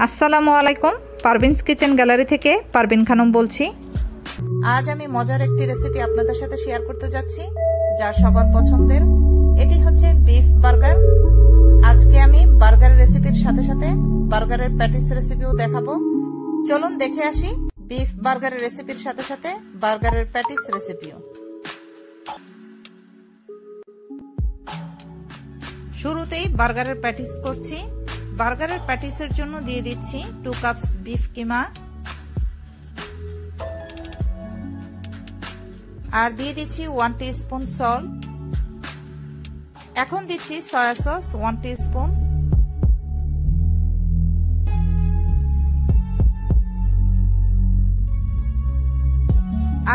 আসসালামু আলাইকুম, Parveen's kitchen gallery থেকে পারভিন খানম বলছি। আজ আমি মজার একটি রেসিপি আপনাদের সাথে শেয়ার করতে যাচ্ছি, যা সবার পছন্দের। এটি হচ্ছে বিফ বার্গার। আজকে আমি বার্গারের রেসিপির সাথে সাথে বার্গারের প্যাটিস রেসিপিও দেখাবো। চলুন দেখে আসি বিফ বার্গারের রেসিপির সাথে সাথে বার্গারের প্যাটিস রেসিপিও। শুরুতেই বার্গারের প্যাটিস করছি। বার্গারের প্যাটিসের জন্য দিয়ে দিচ্ছি 2 কাপস বিফ কিমা, আর দিয়ে দিচ্ছি 1 টিস্পুন সল্ট। এখন দিচ্ছি সয়া সস 1 টিস্পুন,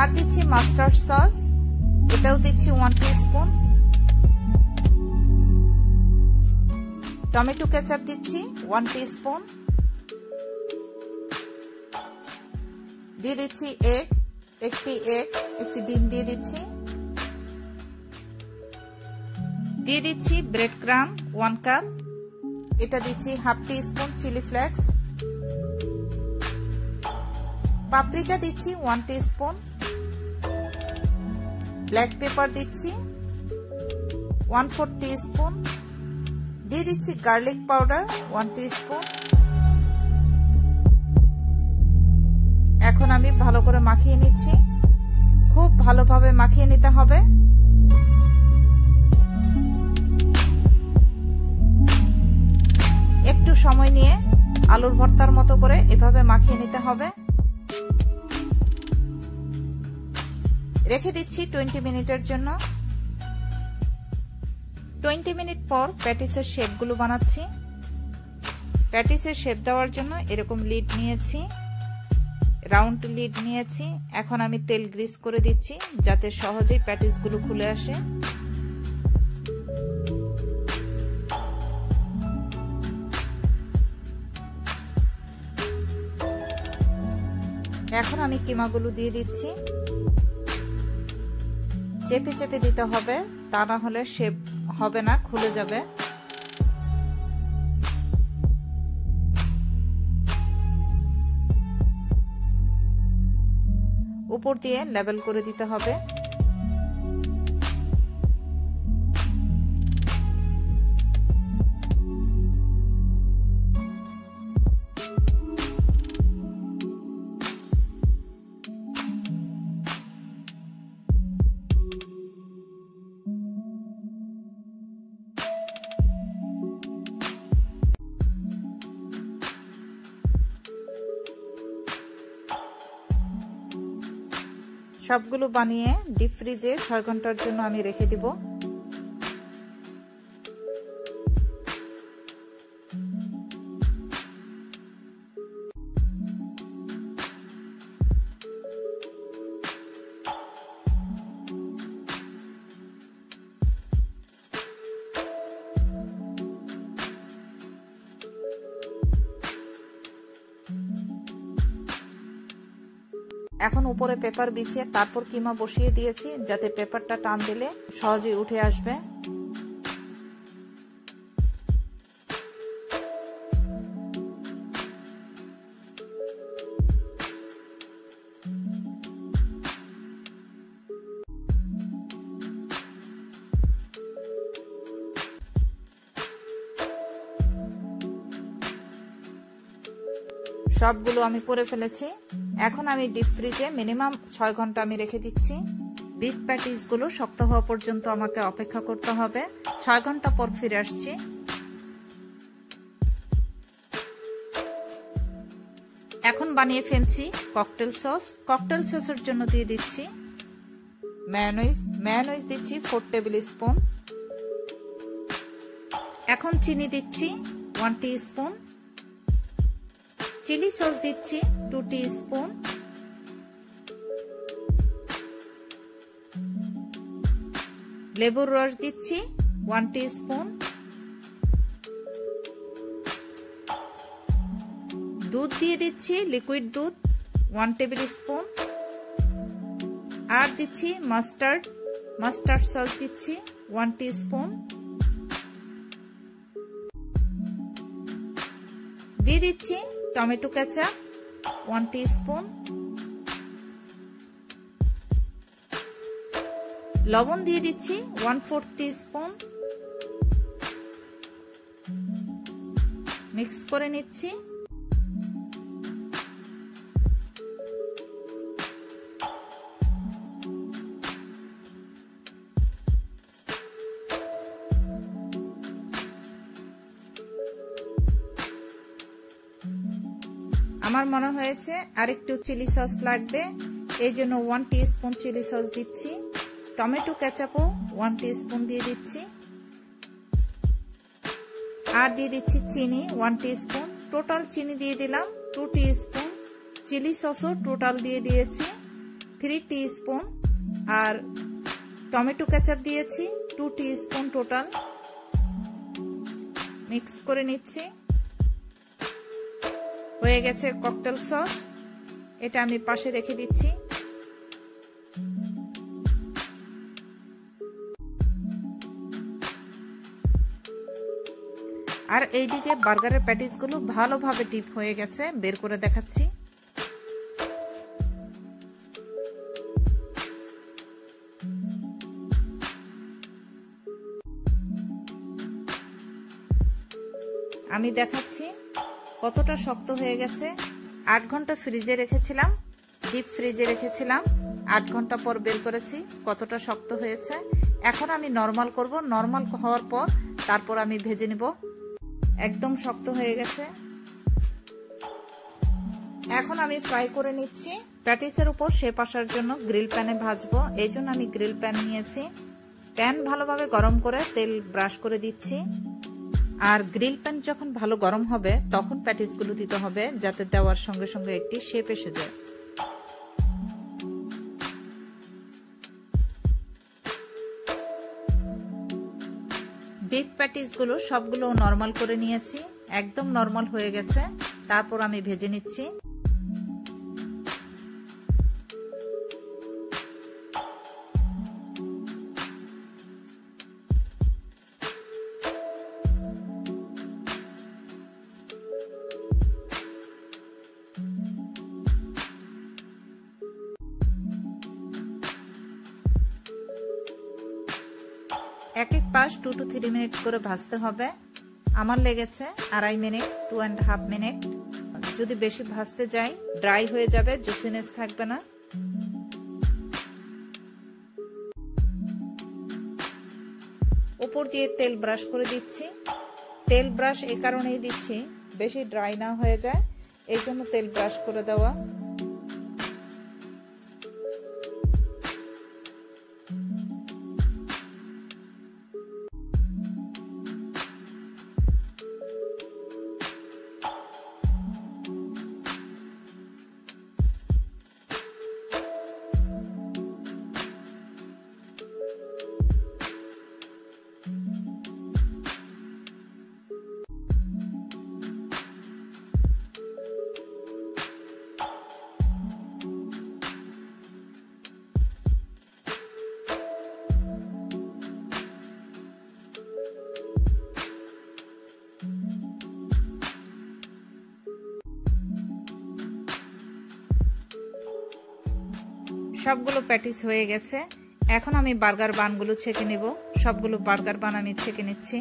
আর দিচ্ছি মাস্টার্ড সস, এটাও দিচ্ছি 1 টিস্পুন। টমেটো কেচাপ দিচ্ছি 1 টিস্পুন। দিয়ে দিচ্ছি একটি ডিম দিয়ে দিচ্ছি। দিয়ে দিচ্ছি ব্রেড ক্রাম 1 কাপ, এটা দিচ্ছি half teaspoon chilli flakes. Paprika দিচ্ছি 1 টিস্পুন। ব্ল্যাক পেপার দিচ্ছি 1/4 টিস্পুন। দিয়ে দিচ্ছি গার্লিক পাউডার 1 টিস্পুন। এখন আমি ভালো করে মাখিয়ে নিচ্ছি। খুব ভালোভাবে মাখিয়ে নিতে হবে। একটু সময় নিয়ে আলুর ভর্তার মতো করে এভাবে মাখিয়ে নিতে হবে। রেখে দিচ্ছি 20 মিনিটের জন্য। 20 মিনিট পর প্যাটিসের শেপগুলো বানাচ্ছি। প্যাটিসের শেপ দেওয়ার জন্য এরকম লিড নিয়েছি, রাউন্ড লিড নিয়েছি। এখন আমি তেল গ্রিস করে দিচ্ছি যাতে সহজেই প্যাটিসগুলো খুলে আসে। এখন আমি কিমাগুলো দিয়ে দিচ্ছি। চেপে চেপে দিতে হবে, তা না হলে শেপ হবে না, খুলে যাবে। উপর দিয়ে লেবেল করে দিতে হবে। সবগুলো বানিয়ে ডিপ ফ্রিজে 6 ঘন্টার জন্য আমি রেখে দিব। এখন উপরে পেপার বিছিয়ে তারপর কিমা বসিয়ে দিয়েছি যাতে পেপারটা টান দিলে সহজেই উঠে আসবে। সবগুলো আমি করে ফেলেছি। এখন আমি ডিপ ফ্রিজে মিনিমাম 6 ঘন্টা আমি রেখে দিচ্ছি। বিফ প্যাটিস গুলো শক্ত হওয়া পর্যন্ত আমাকে অপেক্ষা করতে হবে। 6 ঘন্টা পর ফিরে আসছি। এখন বানিয়ে ফেলছি ককটেল সস। ককটেল সসের জন্য দিয়ে দিচ্ছি মেয়োনিজ দিচ্ছি 4 টেবিল স্পুন। এখন চিনি দিচ্ছি 1 টিস্পুন। চিলি সস দিচ্ছি 2 টিস্পুন। লেবুর রস দিচ্ছি 1 টিস্পুন। দুধ দিয়ে দিচ্ছি লিকুইড দুধ 1 টেবিল স্পুন। আর দিচ্ছি মাস্টার্ড সস দিচ্ছি 1 টিস্পুন। দিয়ে দিচ্ছি টমেটো কেচাপ 1 টিস্পুন, লবণ দিয়ে দিচ্ছি 1/4 টিস্পুন, মিক্স করে নিচ্ছি। আমার মনে হয়েছে আরেকটু চিলি সস লাগবে, এই জন্য 1 টিস্পুন চিলি সস দিচ্ছি। টমেটো কেচাপও 1 টিস্পুন দিয়ে দিচ্ছি, আর দিয়ে দিচ্ছি চিনি 1 টিস্পুন। টোটাল চিনি দিয়ে দিলাম 2 টিস্পুন, চিলি সসও টোটাল দিয়ে দিয়েছি 3 টিস্পুন, আর টমেটো কেচাপ দিয়েছি 2 টিস্পুন টোটাল। মিক্স করে নিচ্ছি। হয়ে গেছে ককটেল সস, এটা আমি পাশে রেখে দিচ্ছি। আর এইদিকে বার্গারের প্যাটিসগুলো ভালোভাবে ডিপ হয়ে গেছে, বের করে দেখাচ্ছি। আমি দেখাচ্ছি কতটা শক্ত হয়ে গেছে। 8 ঘন্টা ফ্রিজে রেখেছিলাম, ডিপ ফ্রিজে রেখেছিলাম। 8 ঘন্টা পর বের করেছি, কতটা শক্ত হয়েছে। এখন আমি নরমাল করব, নরমাল হওয়ার পর তারপর আমি ভেজে নিব। একদম শক্ত হয়ে গেছে। এখন আমি ফ্রাই করে নিচ্ছি। প্যাটিসের উপর শেপ আসার জন্য গ্রিল প্যানে ভাজবো, এই জন্য আমি গ্রিল প্যান নিয়েছি। প্যান ভালোভাবে গরম করে তেল ব্রাশ করে দিচ্ছি। আর গ্রিল প্যান যখন ভালো গরম হবে তখন প্যাটিসগুলো দিতে হবে, যাতে দেওয়ার সঙ্গে সঙ্গে একটি শেপ এসে যায়। বিফ প্যাটিসগুলো সবগুলো নরমাল করে নিয়েছি, একদম নরমাল হয়ে গেছে। তারপর আমি ভেজে নিচ্ছি। এক এক পাশ 2 to 3 মিনিট করে ভাজতে হবে। আমার লেগেছে 2.5 মিনিট, 2.5 মিনিট। যদি বেশি ভাজতে যাই ড্রাই হয়ে যাবে, জুসিনেস থাকবে না। উপর দিয়ে তেল ব্রাশ করে দিচ্ছি। তেল ব্রাশ এই কারণেই দিচ্ছি বেশি ড্রাই না হয়ে যায়, এই জন্য তেল ব্রাশ করে দেওয়া। সবগুলো প্যাটিস হয়ে গেছে। এখন আমি বার্গার বানগুলো ছেঁকে নেব। সবগুলো বার্গার বান আমি ছেঁকে নিচ্ছি।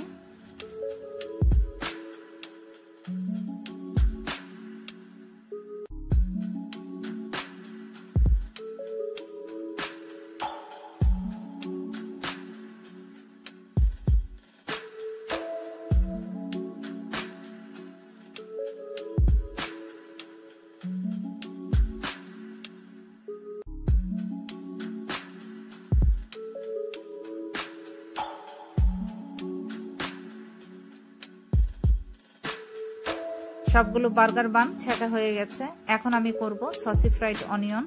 সবগুলো বার্গার বান ছেঁকা হয়ে গেছে। এখন আমি করব saucy fried onion.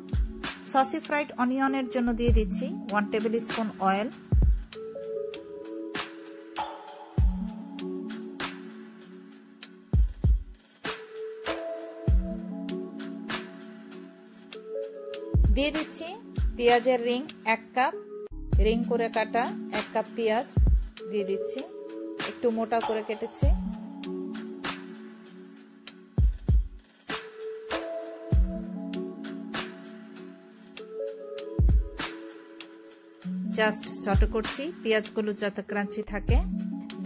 Saucy fried অনিয়নের জন্য দিয়ে দিচ্ছি 1 টেবিল স্পুন অয়েল, দিয়ে দিচ্ছি পেঁয়াজের রিং 1 কাপ, রিং করে কাটা 1 কাপ পেঁয়াজ দিয়ে দিচ্ছি, একটু মোটা করে কেটেছি। জাস্ট ছোট করছি পেঁয়াজগুলো যাতে ক্রাঞ্চি থাকে।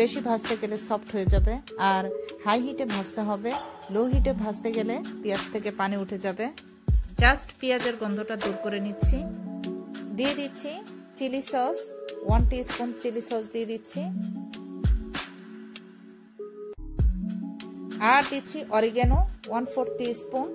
বেশি ভাজতে গেলে সফট হয়ে যাবে, আর হাই হিটে ভাজতে হবে। লো হিটে ভাজতে গেলে পেঁয়াজ থেকে পানি উঠে যাবে। জাস্ট পেঁয়াজের গন্ধটা দূর করে নিচ্ছি। দিয়ে দিচ্ছি chilli sauce, 1 teaspoon chilli sauce দিয়ে দিচ্ছি। আর দিচ্ছি অরিগ্যানো 1/4 টিস্পুন।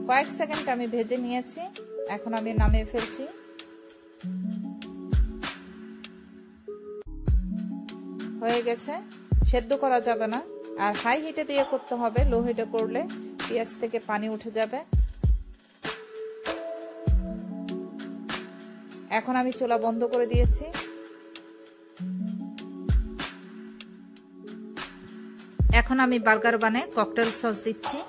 কয়েক সেকেন্ড আমি ভেজে নিয়েছি, এখন আমি নামিয়ে ফেলছি। হয়ে গেছে, সেদ্ধ করা যাবে না, আর হাই হিটে দিয়ে করতে হবে। লো হিটে করলে পেঁয়াজ থেকে পানি উঠে যাবে। এখন আমি চুলা বন্ধ করে দিয়েছি। এখন আমি বার্গার বানে ককটেল সস দিচ্ছি।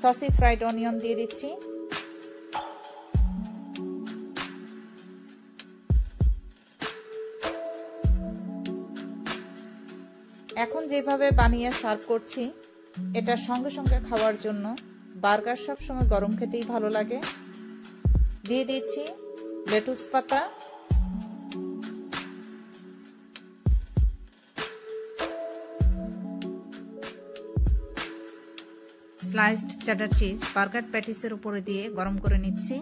সসি ফ্রাইড অনিয়ন দিয়ে দিচ্ছি। এখন যেভাবে বানিয়ে সার্ভ করছি, এটা সঙ্গে সঙ্গে খাওয়ার জন্য। বার্গার সব সময় গরম খেতেই ভালো লাগে। দিয়ে দিচ্ছি লেটুস পাতা, স্লাইসড চেডার চিজ বার্গার প্যাটিসের উপরে দিয়ে গরম করে নিচ্ছি।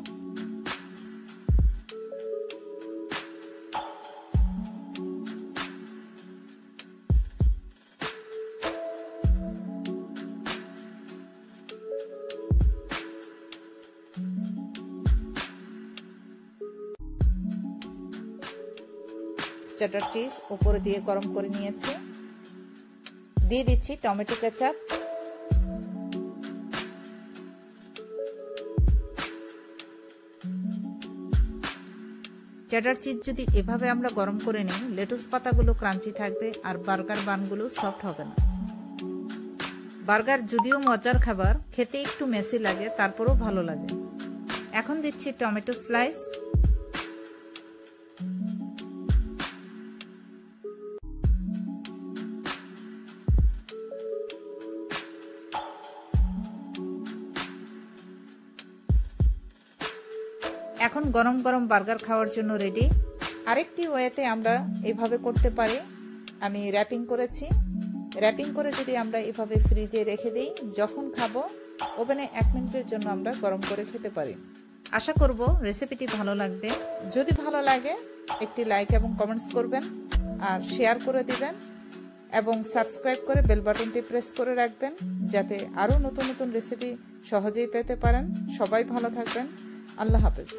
চেডার চিজ উপরে দিয়ে গরম করে নিয়েছি। দিয়ে দিচ্ছি টমেটো কেচাপ। চেডার চিজ যদি এভাবে আমরা গরম করে নিই, লেটুস পাতাগুলো ক্রাঞ্চি থাকবে আর বার্গার বানগুলো সফট হবে না। বার্গার যদিও মজার খাবার, খেতে একটু মেসি লাগে, তারপরেও ভালো লাগে। এখন দিচ্ছি টমেটো স্লাইস। এখন গরম গরম বার্গার খাওয়ার জন্য রেডি। আরেকটি ওয়েতে আমরা এভাবে করতে পারি। আমি র্যাপিং করেছি। র্যাপিং করে যদি আমরা এভাবে ফ্রিজে রেখে দিই, যখন খাবো ওভেনে 1 মিনিটের জন্য আমরা গরম করে খেতে পারি। আশা করব রেসিপিটি ভালো লাগবে। যদি ভালো লাগে একটি লাইক এবং কমেন্টস করবেন, আর শেয়ার করে দিবেন, এবং সাবস্ক্রাইব করে বেল বাটনটি প্রেস করে রাখবেন, যাতে আরও নতুন নতুন রেসিপি সহজেই পেতে পারেন। সবাই ভালো থাকবেন। আল্লাহ হাফেজ।